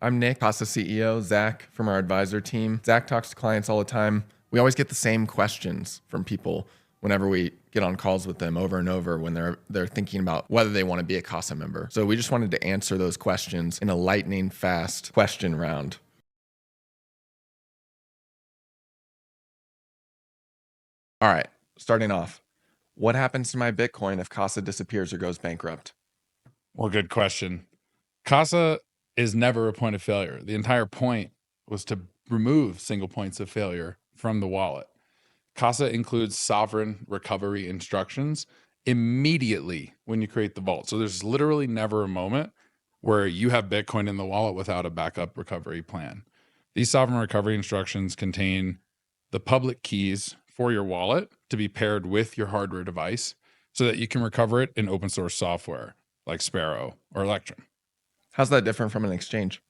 I'm Nick, Casa CEO, Zach from our advisor team. Zach talks to clients all the time. We always get the same questions from people whenever we get on calls with them over and over when they're thinking about whether they want to be a Casa member. So we just wanted to answer those questions in a lightning fast question round. All right, starting off. What happens to my Bitcoin if Casa disappears or goes bankrupt? Well, good question. Casa is never a point of failure. The entire point was to remove single points of failure from the wallet. Casa includes sovereign recovery instructions immediately when you create the vault. So there's literally never a moment where you have Bitcoin in the wallet without a backup recovery plan. These sovereign recovery instructions contain the public keys for your wallet to be paired with your hardware device so that you can recover it in open source software like Sparrow or Electrum. How's that different from an exchange?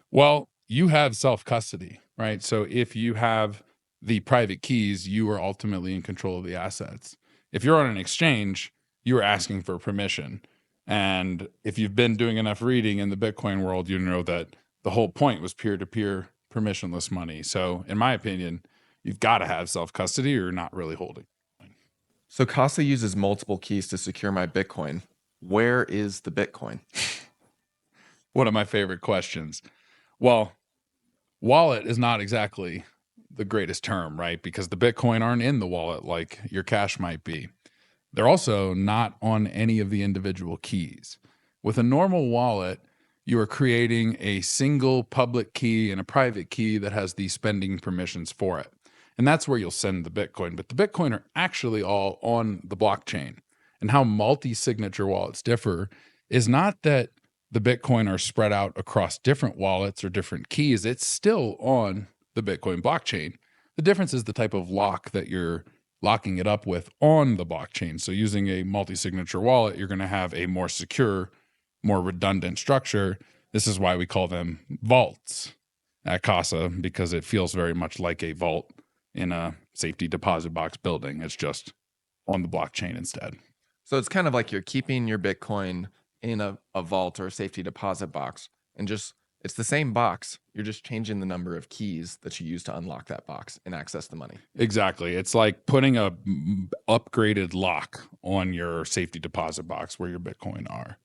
Well, you have self-custody, right? So if you have the private keys, you are ultimately in control of the assets. If you're on an exchange, you are asking for permission. And if you've been doing enough reading in the Bitcoin world, you know that the whole point was peer-to-peer permissionless money. So in my opinion, you've got to have self-custody or you're not really holding. So Casa uses multiple keys to secure my Bitcoin. Where is the Bitcoin? One of my favorite questions. Well, wallet is not exactly the greatest term, right? Because the Bitcoin aren't in the wallet like your cash might be. They're also not on any of the individual keys. With a normal wallet, you are creating a single public key and a private key that has the spending permissions for it. And that's where you'll send the Bitcoin. But the Bitcoin are actually all on the blockchain. And how multi-signature wallets differ is not that the Bitcoin are spread out across different wallets or different keys. It's still on the Bitcoin blockchain. The difference is the type of lock that you're locking it up with on the blockchain. So using a multi-signature wallet, you're going to have a more secure, more redundant structure. This is why we call them vaults at Casa, because it feels very much like a vault in a safety deposit box building. It's just on the blockchain instead. So it's kind of like you're keeping your Bitcoin in a vault or a safety deposit box, and it's the same box. You're just changing the number of keys that you use to unlock that box and access the money. Exactly. It's like putting a upgraded lock on your safety deposit box where your Bitcoin are,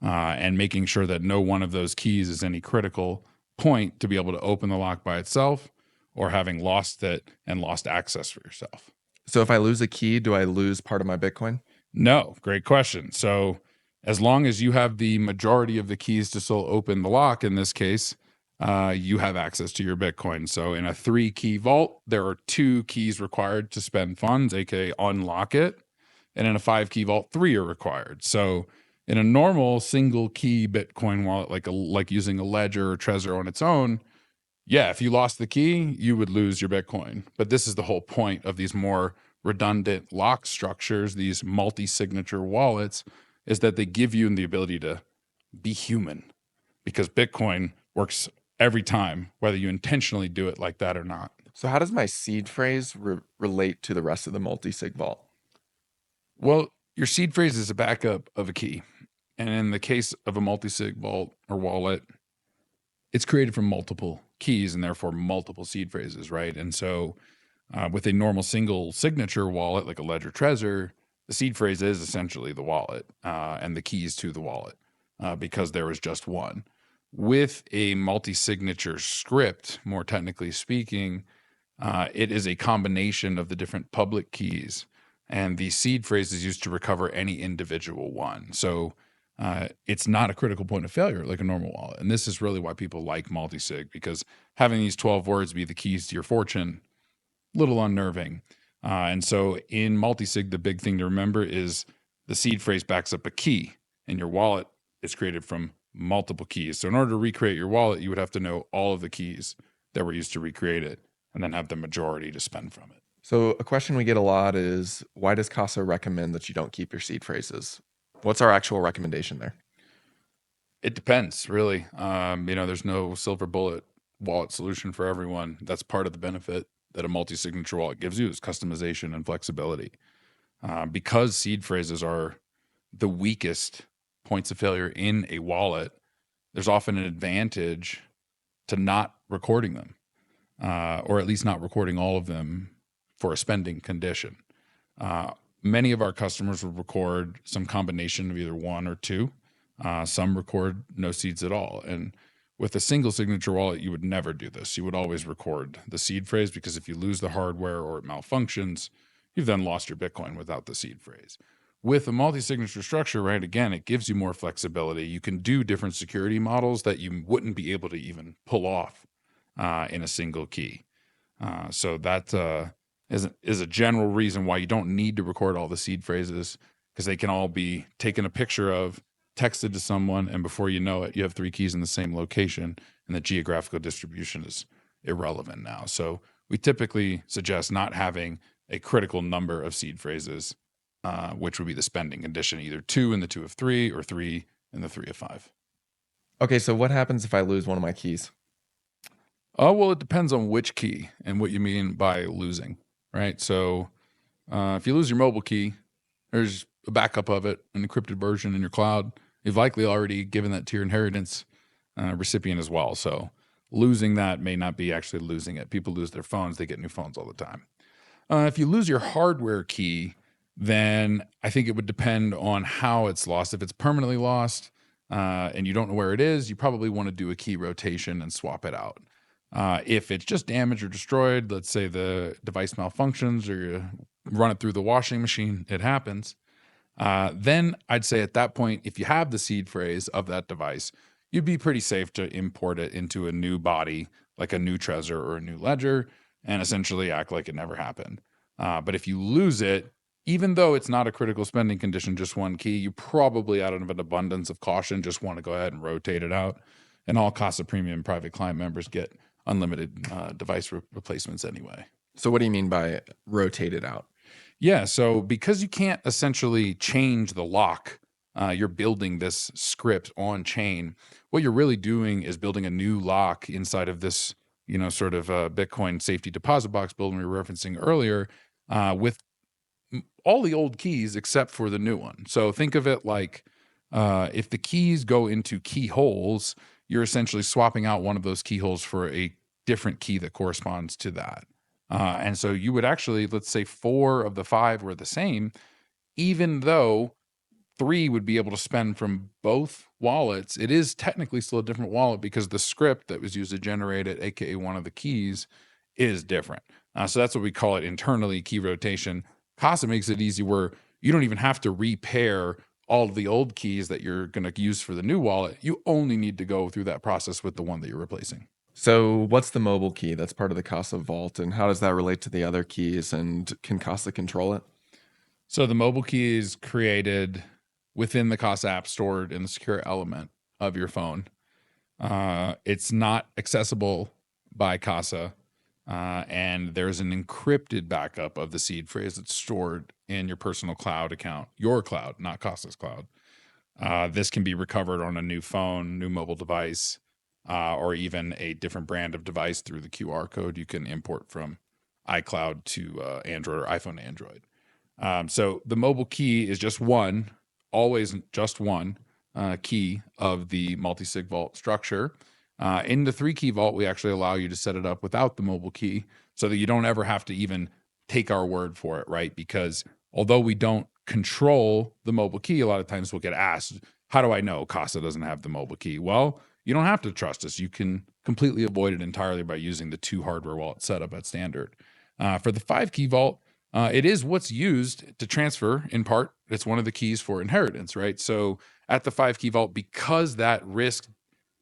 and making sure that no one of those keys is any critical point to be able to open the lock by itself or having lost it and lost access for yourself. So if I lose a key, do I lose part of my Bitcoin? No, great question. So as long as you have the majority of the keys to still open the lock, in this case, you have access to your Bitcoin. So in a 3-key vault, there are 2 keys required to spend funds, aka unlock it. And in a 5-key vault, 3 are required. So in a normal single key Bitcoin wallet, like using a Ledger or Trezor on its own, yeah, if you lost the key, you would lose your Bitcoin. But this is the whole point of these more redundant lock structures, these multi-signature wallets, is that they give you the ability to be human, because Bitcoin works every time, whether you intentionally do it like that or not. So how does my seed phrase relate to the rest of the multi-sig vault? Well, your seed phrase is a backup of a key. And in the case of a multi-sig vault or wallet, it's created from multiple keys and therefore multiple seed phrases, right? And so with a normal single signature wallet like a Ledger Trezor, the seed phrase is essentially the wallet and the keys to the wallet because there was just one. With a multi-signature script, more technically speaking, it is a combination of the different public keys, and the seed phrase is used to recover any individual one. So it's not a critical point of failure like a normal wallet. And this is really why people like multi-sig, because having these 12 words be the keys to your fortune, little unnerving. And so in multisig, the big thing to remember is the seed phrase backs up a key, and your wallet is created from multiple keys. So in order to recreate your wallet, you would have to know all of the keys that were used to recreate it and then have the majority to spend from it. So a question we get a lot is, why does Casa recommend that you don't keep your seed phrases? What's our actual recommendation there? It depends, really. There's no silver bullet wallet solution for everyone. That's part of the benefit that a multi-signature wallet gives you, is customization and flexibility. Because seed phrases are the weakest points of failure in a wallet, there's often an advantage to not recording them, or at least not recording all of them for a spending condition. Many of our customers will record some combination of either one or two. Some record no seeds at all. And with a single signature wallet, you would never do this. You would always record the seed phrase, because if you lose the hardware or it malfunctions, you've then lost your Bitcoin without the seed phrase. With a multi-signature structure, right, again, it gives you more flexibility. You can do different security models that you wouldn't be able to even pull off in a single key. So that is a general reason why you don't need to record all the seed phrases, because they can all be taken a picture of, texted to someone, and before you know it, you have 3 keys in the same location, and the geographical distribution is irrelevant now. So we typically suggest not having a critical number of seed phrases, which would be the spending condition, either 2 in the 2 of 3 or 3 in the 3 of 5. Okay, so what happens if I lose one of my keys? Oh, well, it depends on which key and what you mean by losing, right? So if you lose your mobile key, there's a backup of it, an encrypted version in your cloud. You've likely already given that to your inheritance recipient as well. So losing that may not be actually losing it. People lose their phones. They get new phones all the time. If you lose your hardware key, then I think it would depend on how it's lost. If it's permanently lost and you don't know where it is, you probably want to do a key rotation and swap it out. If it's just damaged or destroyed, let's say the device malfunctions or you run it through the washing machine, it happens. Then I'd say at that point, if you have the seed phrase of that device, you'd be pretty safe to import it into a new body, like a new Trezor or a new Ledger, and essentially act like it never happened. But if you lose it, even though it's not a critical spending condition, just one key, you probably, out of an abundance of caution, just want to go ahead and rotate it out. And all Casa Premium private client members get unlimited device replacements anyway. So what do you mean by rotate it out? Yeah, so because you can't essentially change the lock, you're building this script on chain. What you're really doing is building a new lock inside of this, sort of Bitcoin safety deposit box building we were referencing earlier, with all the old keys except for the new one. So think of it like if the keys go into keyholes, you're essentially swapping out one of those keyholes for a different key that corresponds to that. And so you would actually, let's say 4 of the 5 were the same, even though 3 would be able to spend from both wallets. It is technically still a different wallet because the script that was used to generate it, aka one of the keys, is different. So that's what we call it internally, key rotation. Casa makes it easy where you don't even have to repair all of the old keys that you're going to use for the new wallet. You only need to go through that process with the one that you're replacing. So what's the mobile key that's part of the Casa Vault, and how does that relate to the other keys, and can Casa control it? So the mobile key is created within the Casa app, stored in the secure element of your phone. It's not accessible by Casa, and there's an encrypted backup of the seed phrase that's stored in your personal cloud account, your cloud, not Casa's cloud. This can be recovered on a new phone, new mobile device, or even a different brand of device through the QR code you can import from iCloud to Android or iPhone to Android. So the mobile key is just one, always just one key of the multisig vault structure. In the 3-key vault, we actually allow you to set it up without the mobile key so that you don't ever have to even take our word for it, right? Because although we don't control the mobile key, a lot of times we'll get asked, how do I know Casa doesn't have the mobile key? Well, you don't have to trust us. You can completely avoid it entirely by using the 2 hardware wallet setup at standard. For the 5-key vault, it is what's used to transfer in part. It's one of the keys for inheritance, right? So at the 5-key vault, because that risk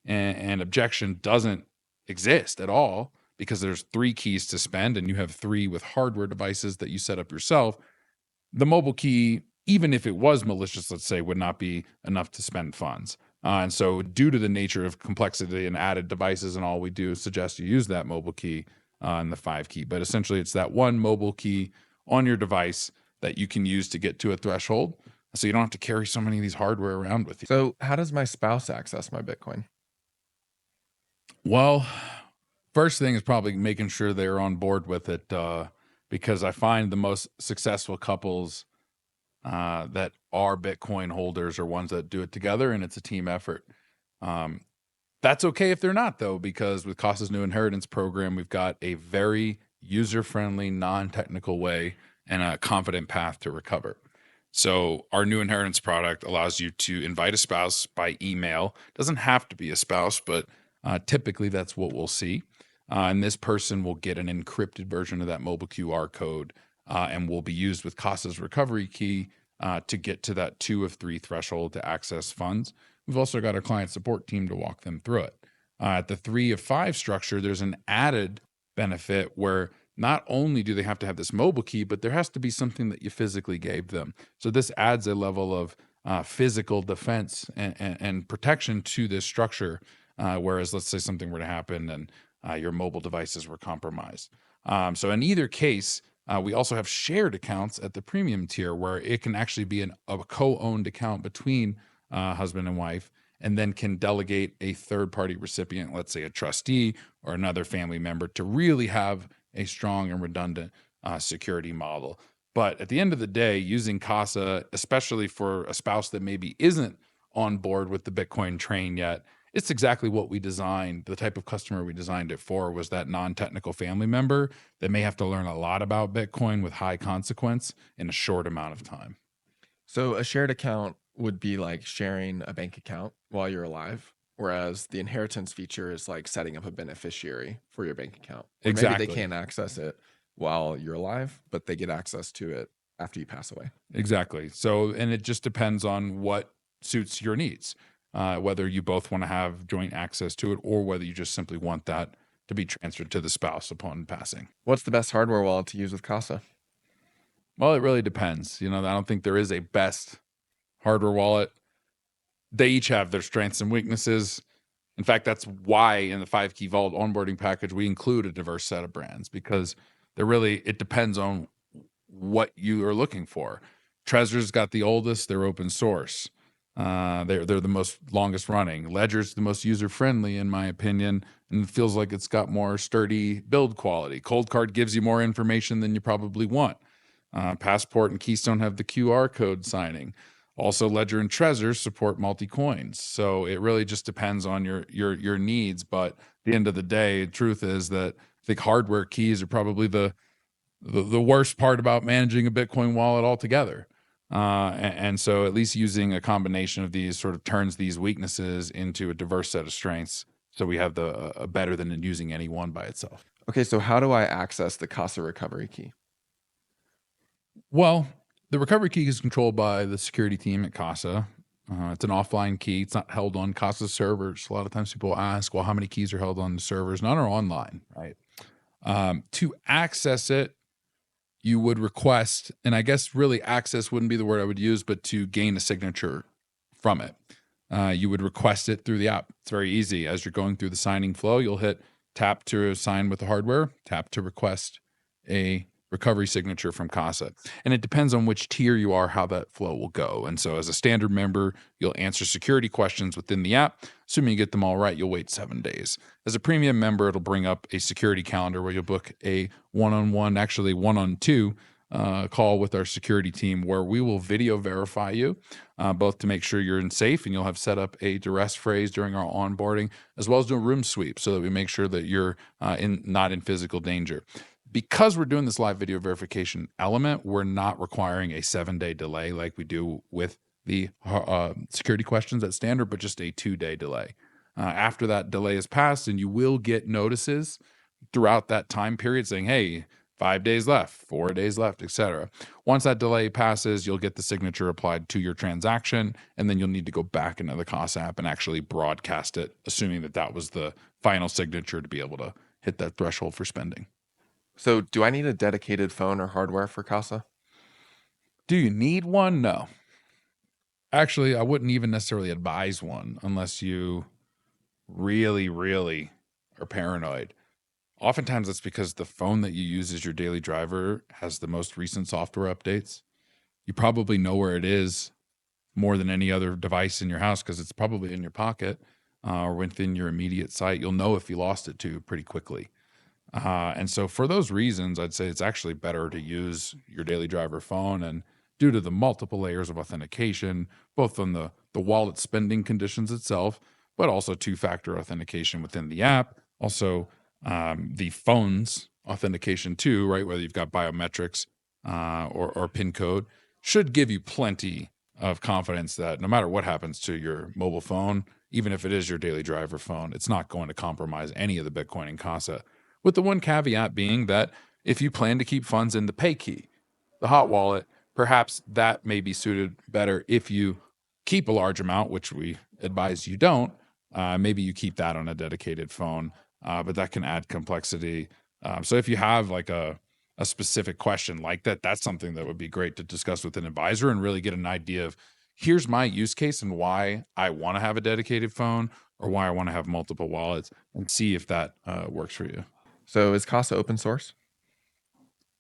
and objection doesn't exist at all, because there's 3 keys to spend and you have 3 with hardware devices that you set up yourself, the mobile key, even if it was malicious, let's say, would not be enough to spend funds. And so due to the nature of complexity and added devices and all, we do suggest you use that mobile key and the 5-key. But essentially, it's that one mobile key on your device that you can use to get to a threshold. So you don't have to carry so many of these hardware around with you. So how does my spouse access my Bitcoin? Well, first thing is probably making sure they're on board with it, because I find the most successful couples that are Bitcoin holders are ones that do it together, and it's a team effort. That's okay if they're not, though, because with Casa's new inheritance program, we've got a very user-friendly, non-technical way and a confident path to recover. So our new inheritance product allows you to invite a spouse by email. Doesn't have to be a spouse, but typically that's what we'll see. And this person will get an encrypted version of that mobile QR code and will be used with Casa's Recovery Key to get to that 2 of 3 threshold to access funds. We've also got our client support team to walk them through it. At the 3 of 5 structure, there's an added benefit where not only do they have to have this mobile key, but there has to be something that you physically gave them. So this adds a level of physical defense and protection to this structure. Whereas let's say something were to happen and your mobile devices were compromised. So in either case, we also have shared accounts at the premium tier where it can actually be a co-owned account between husband and wife, and then can delegate a third-party recipient, let's say a trustee or another family member, to really have a strong and redundant security model. But at the end of the day, using Casa, especially for a spouse that maybe isn't on board with the Bitcoin train yet, it's exactly what we designed. The type of customer we designed it for was that non-technical family member that may have to learn a lot about Bitcoin with high consequence in a short amount of time. So a shared account would be like sharing a bank account while you're alive, whereas the inheritance feature is like setting up a beneficiary for your bank account. Or Exactly. maybe they can't access it while you're alive, but they get access to it after you pass away. Exactly. So, and it just depends on what suits your needs, whether you both want to have joint access to it or whether you just simply want that to be transferred to the spouse upon passing. What's the best hardware wallet to use with Casa? Well, it really depends. I don't think there is a best hardware wallet. They each have their strengths and weaknesses. In fact, that's why in the 5-key vault onboarding package, we include a diverse set of brands, because it depends on what you are looking for. Trezor's got the oldest, they're open source. They're the most longest running. Ledger's the most user-friendly, in my opinion, and it feels like it's got more sturdy build quality. Cold Card gives you more information than you probably want. Passport and Keystone have the QR code signing. Also, Ledger and Trezor support multi-coins. So it really just depends on your needs. But at the end of the day, the truth is that I think hardware keys are probably the worst part about managing a Bitcoin wallet altogether. And so at least using a combination of these sort of turns these weaknesses into a diverse set of strengths. So we have a better than using any one by itself. Okay, so how do I access the Casa Recovery Key? Well, the recovery key is controlled by the security team at Casa. It's an offline key. It's not held on Casa's servers. A lot of times people ask, well, how many keys are held on the servers? None are online, right? To access it, you would request, and I guess really access wouldn't be the word I would use, but to gain a signature from it. You would request it through the app. It's very easy. As you're going through the signing flow, you'll hit tap to sign with the hardware, tap to request a recovery signature from Casa. And it depends on which tier you are, how that flow will go. And so as a standard member, you'll answer security questions within the app. Assuming you get them all right, you'll wait 7 days. As a premium member, it'll bring up a security calendar where you'll book a one-on-one, actually one-on-two call with our security team where we will video verify you, both to make sure you're in safe, and you'll have set up a duress phrase during our onboarding, as well as do a room sweep so that we make sure that you're not in physical danger. Because we're doing this live video verification element, we're not requiring a 7-day delay like we do with the security questions at standard, but just a 2-day delay. After that delay is passed, and you will get notices throughout that time period saying, hey, 5 days left, 4 days left, etc. Once that delay passes, you'll get the signature applied to your transaction, and then you'll need to go back into the Casa app and actually broadcast it, assuming that that was the final signature to be able to hit that threshold for spending. So do I need a dedicated phone or hardware for Casa? Do you need one? No. Actually, I wouldn't even necessarily advise one unless you really, really are paranoid. Oftentimes that's because the phone that you use as your daily driver has the most recent software updates. You probably know where it is more than any other device in your house because it's probably in your pocket or within your immediate sight. You'll know if you lost it too pretty quickly. And so for those reasons, I'd say it's actually better to use your daily driver phone. And due to the multiple layers of authentication, both on the wallet spending conditions itself, but also two-factor authentication within the app. Also, the phone's authentication too, right? Whether you've got biometrics or PIN code, should give you plenty of confidence that no matter what happens to your mobile phone, even if it is your daily driver phone, it's not going to compromise any of the Bitcoin in Casa. With the one caveat being that if you plan to keep funds in the pay key, the hot wallet, perhaps that may be suited better if you keep a large amount, which we advise you don't. Maybe you keep that on a dedicated phone, but that can add complexity. So if you have like a specific question like that, that's something that would be great to discuss with an advisor and really get an idea of here's my use case and why I want to have a dedicated phone or why I want to have multiple wallets, and see if that works for you. So is Casa open source?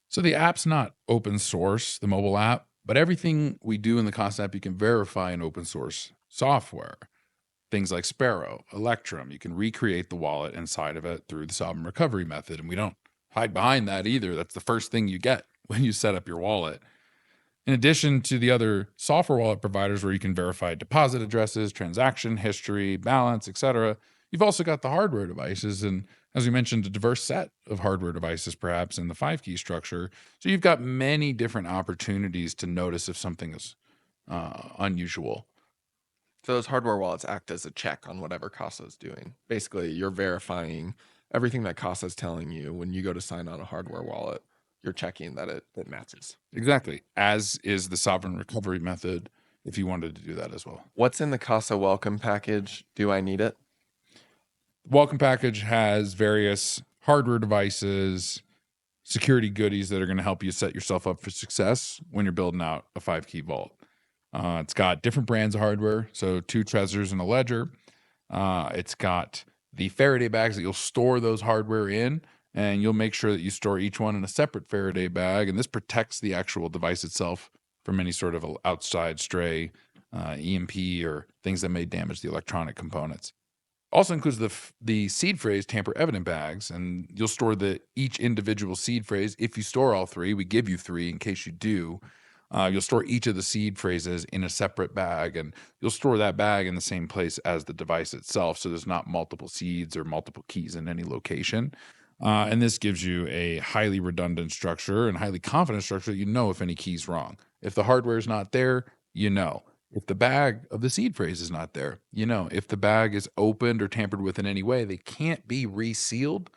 So the app's not open source, the mobile app, but everything we do in the Casa app, you can verify in open source software. Things like Sparrow, Electrum, you can recreate the wallet inside of it through the sovereign recovery method. And we don't hide behind that either. That's the first thing you get when you set up your wallet. In addition to the other software wallet providers where you can verify deposit addresses, transaction history, balance, etc., you've also got the hardware devices. And as we mentioned, a diverse set of hardware devices, perhaps in the 5-key structure. So you've got many different opportunities to notice if something is unusual. So those hardware wallets act as a check on whatever Casa is doing. Basically, you're verifying everything that Casa is telling you when you go to sign on a hardware wallet. You're checking that it matches. Exactly. As is the sovereign recovery method if you wanted to do that as well. What's in the Casa welcome package? Do I need it? Welcome package has various hardware devices, security goodies that are going to help you set yourself up for success when you're building out a 5-key vault. It's got different brands of hardware, so 2 Trezors and a ledger. It's got the Faraday bags that you'll store those hardware in, and you'll make sure that you store each one in a separate Faraday bag, and this protects the actual device itself from any sort of outside stray EMP or things that may damage the electronic components. Also includes the seed phrase tamper evident bags, and you'll store each individual seed phrase. If you store all 3, we give you 3 in case you do. You'll store each of the seed phrases in a separate bag, and you'll store that bag in the same place as the device itself, so there's not multiple seeds or multiple keys in any location. And this gives you a highly redundant structure and highly confident structure that you know if any key's wrong. If the hardware is not there, you know. If the bag of the seed phrase is not there, you know. If the bag is opened or tampered with in any way, they can't be resealed.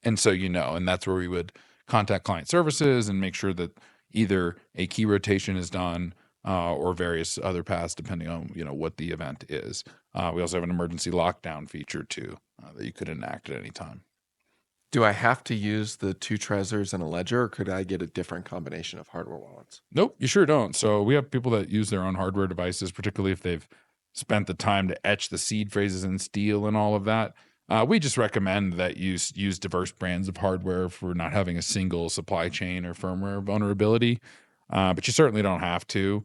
And so you know, and that's where we would contact client services and make sure that either a key rotation is done or various other paths, depending on what the event is. We also have an emergency lockdown feature too that you could enact at any time. Do I have to use the 2 Trezors and a ledger, or could I get a different combination of hardware wallets? Nope, you sure don't. So we have people that use their own hardware devices, particularly if they've spent the time to etch the seed phrases in steel and all of that. We just recommend that you use diverse brands of hardware for not having a single supply chain or firmware vulnerability, but you certainly don't have to.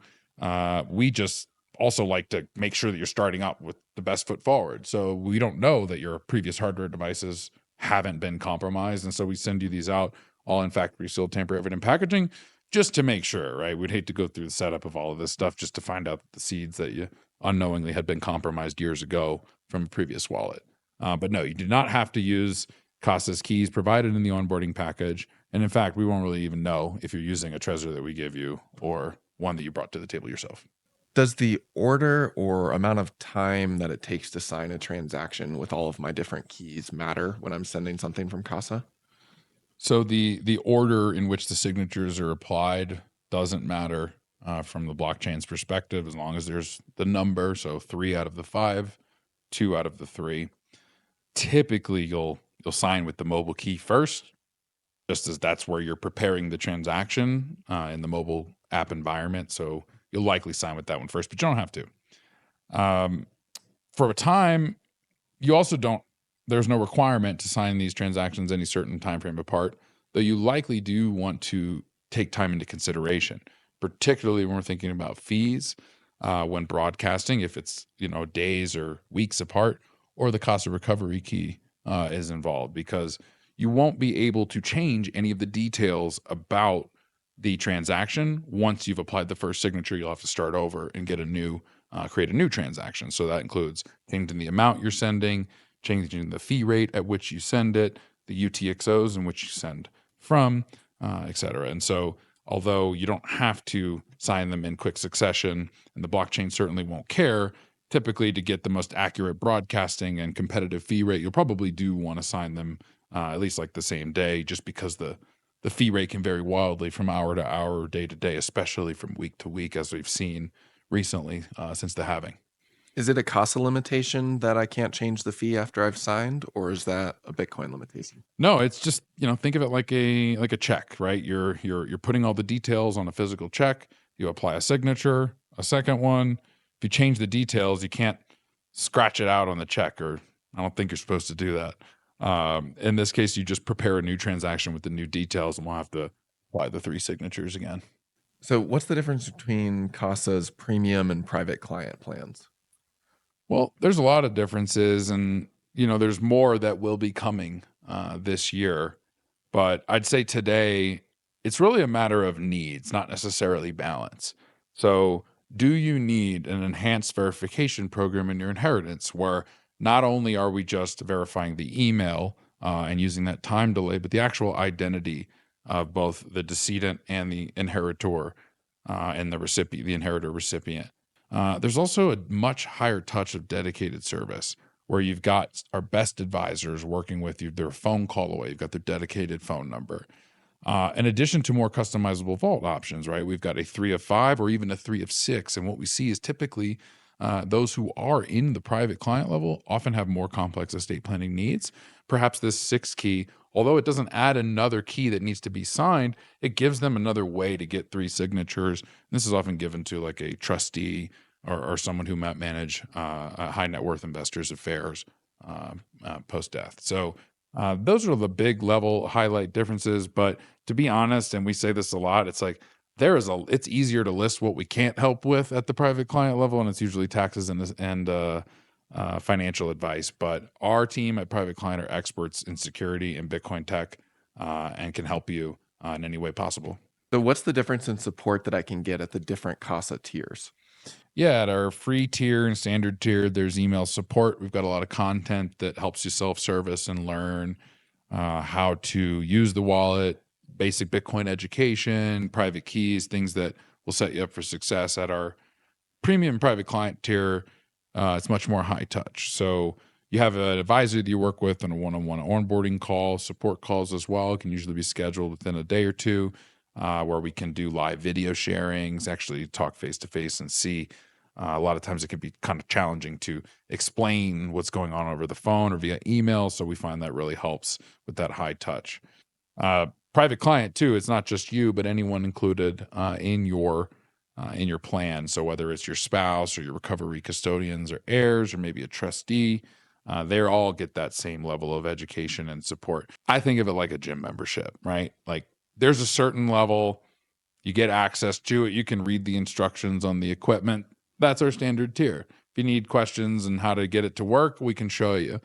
We just also like to make sure that you're starting out with the best foot forward. So we don't know that your previous hardware devices haven't been compromised, and so we send you these out all in factory sealed, tamper evident packaging just to make sure, right? We'd hate to go through the setup of all of this stuff just to find out the seeds that you unknowingly had been compromised years ago from a previous wallet. But no, you do not have to use Casa's keys provided in the onboarding package. And in fact, we won't really even know if you're using a Trezor that we give you or one that you brought to the table yourself. Does the order or amount of time that it takes to sign a transaction with all of my different keys matter when I'm sending something from Casa? So the order in which the signatures are applied doesn't matter from the blockchain's perspective, as long as there's the number. So 3 out of the 5, 2 out of the 3. Typically, you'll sign with the mobile key first, just as that's where you're preparing the transaction in the mobile app environment. So you'll likely sign with that one first, but you don't have to. For a time, you also don't. There's no requirement to sign these transactions any certain time frame apart, though you likely do want to take time into consideration, particularly when we're thinking about fees when broadcasting, if it's days or weeks apart, or the Casa Recovery Key is involved, because you won't be able to change any of the details about the transaction. Once you've applied the first signature, you'll have to start over and get a new create a new transaction. So that includes changing the amount you're sending, changing the fee rate at which you send it, the UTXOs in which you send from, et cetera. And so although you don't have to sign them in quick succession, and the blockchain certainly won't care, typically to get the most accurate broadcasting and competitive fee rate, you'll probably do want to sign them at least like the same day, just because the fee rate can vary wildly from hour to hour, day to day, especially from week to week, as we've seen recently since the halving. Is it a Casa limitation that I can't change the fee after I've signed, or is that a Bitcoin limitation? No, it's just, think of it like a check, right? You're putting all the details on a physical check. You apply a signature, a second one. If you change the details, you can't scratch it out on the check, or I don't think you're supposed to do that. In this case, you just prepare a new transaction with the new details, and we'll have to apply the 3 signatures again. So what's the difference between Casa's premium and private client plans? Well, there's a lot of differences, and there's more that will be coming this year. But I'd say today it's really a matter of needs, not necessarily balance. So, do you need an enhanced verification program in your inheritance where not only are we just verifying the email and using that time delay, but the actual identity of both the decedent and the inheritor and the inheritor recipient? There's also a much higher touch of dedicated service where you've got our best advisors working with you. They're a phone call away. You've got their dedicated phone number. In addition to more customizable vault options, right? We've got a 3 of 5 or even a 3 of 6. And what we see is typically those who are in the private client level often have more complex estate planning needs. Perhaps this 6 key, although it doesn't add another key that needs to be signed, it gives them another way to get 3 signatures. This is often given to like a trustee or someone who might manage high net worth investors' affairs post-death. So those are the big level highlight differences. But to be honest, and we say this a lot, it's like it's easier to list what we can't help with at the private client level, and it's usually taxes and financial advice. But our team at Private Client are experts in security and Bitcoin tech and can help you in any way possible. So what's the difference in support that I can get at the different Casa tiers? Yeah, at our free tier and standard tier, there's email support. We've got a lot of content that helps you self-service and learn how to use the wallet, basic Bitcoin education, private keys, things that will set you up for success. At our premium private client tier, it's much more high touch. So you have an advisor that you work with on a one-on-one onboarding call, support calls as well. It can usually be scheduled within a day or two where we can do live video sharings, actually talk face-to-face and see. A lot of times it can be kind of challenging to explain what's going on over the phone or via email. So we find that really helps with that high touch. Private client too, it's not just you, but anyone included in your plan. So whether it's your spouse or your recovery custodians or heirs or maybe a trustee, they all get that same level of education and support. I think of it like a gym membership, right? Like there's a certain level, you get access to it. You can read the instructions on the equipment. That's our standard tier. If you need questions and how to get it to work, we can show you.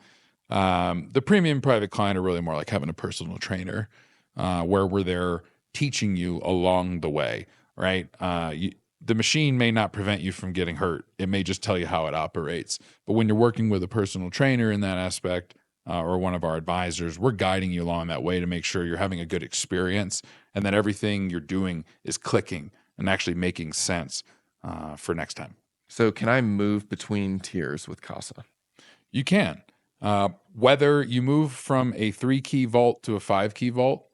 The premium private client are really more like having a personal trainer where we're there teaching you along the way, right? The machine may not prevent you from getting hurt. It may just tell you how it operates. But when you're working with a personal trainer in that aspect or one of our advisors, we're guiding you along that way to make sure you're having a good experience and that everything you're doing is clicking and actually making sense for next time. So can I move between tiers with Casa? You can. Whether you move from a 3-key vault to a 5-key vault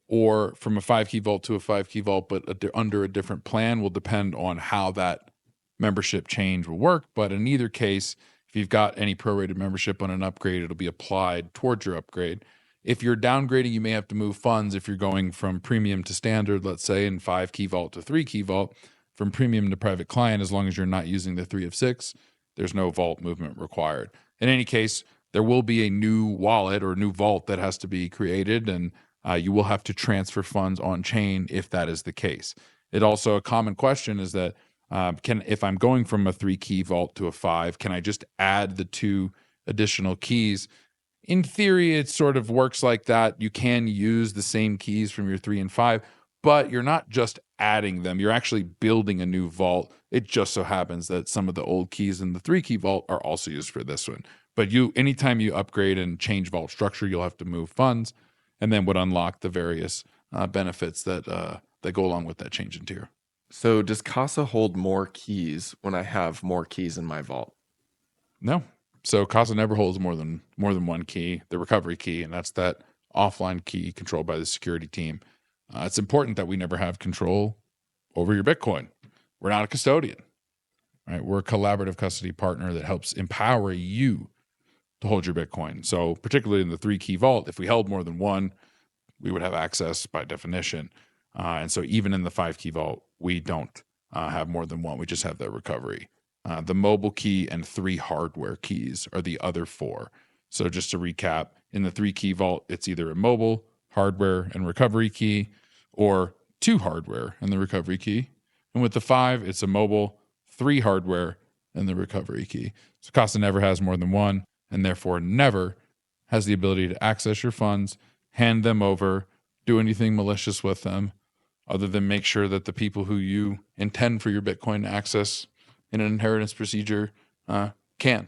or from a 5-key vault to a 5-key vault, but under a different plan will depend on how that membership change will work. But in either case, if you've got any prorated membership on an upgrade, it'll be applied towards your upgrade. If you're downgrading, you may have to move funds if you're going from premium to standard, let's say, in 5-key vault to 3-key vault. From premium to private client, as long as you're not using the 3 of 6, there's no vault movement required. In any case, there will be a new wallet or new vault that has to be created, and you will have to transfer funds on chain if that is the case. It also, a common question is that if I'm going from a 3-key vault to a 5, can I just add the 2 additional keys? In theory, it sort of works like that. You can use the same keys from your 3 and 5, but you're not just adding them. You're actually building a new vault. It just so happens that some of the old keys in the 3-key vault are also used for this one. But anytime you upgrade and change vault structure, you'll have to move funds, and then would unlock the various benefits that go along with that change in tier. So does Casa hold more keys when I have more keys in my vault? No. So Casa never holds more than one key, the recovery key, and that's that offline key controlled by the security team. It's important that we never have control over your Bitcoin. We're not a custodian, right? We're a collaborative custody partner that helps empower you to hold your Bitcoin. So particularly in the 3-key vault, if we held more than one, we would have access by definition. And so even in the 5-key vault, we don't have more than one. We just have that recovery. The mobile key and 3 hardware keys are the other 4. So just to recap, in the 3-key vault, it's either a mobile, hardware, and recovery key, or 2 hardware and the recovery key. And with the 5, it's a mobile, 3 hardware, and the recovery key. So Casa never has more than one, and therefore never has the ability to access your funds, hand them over, do anything malicious with them, other than make sure that the people who you intend for your Bitcoin to access in an inheritance procedure can.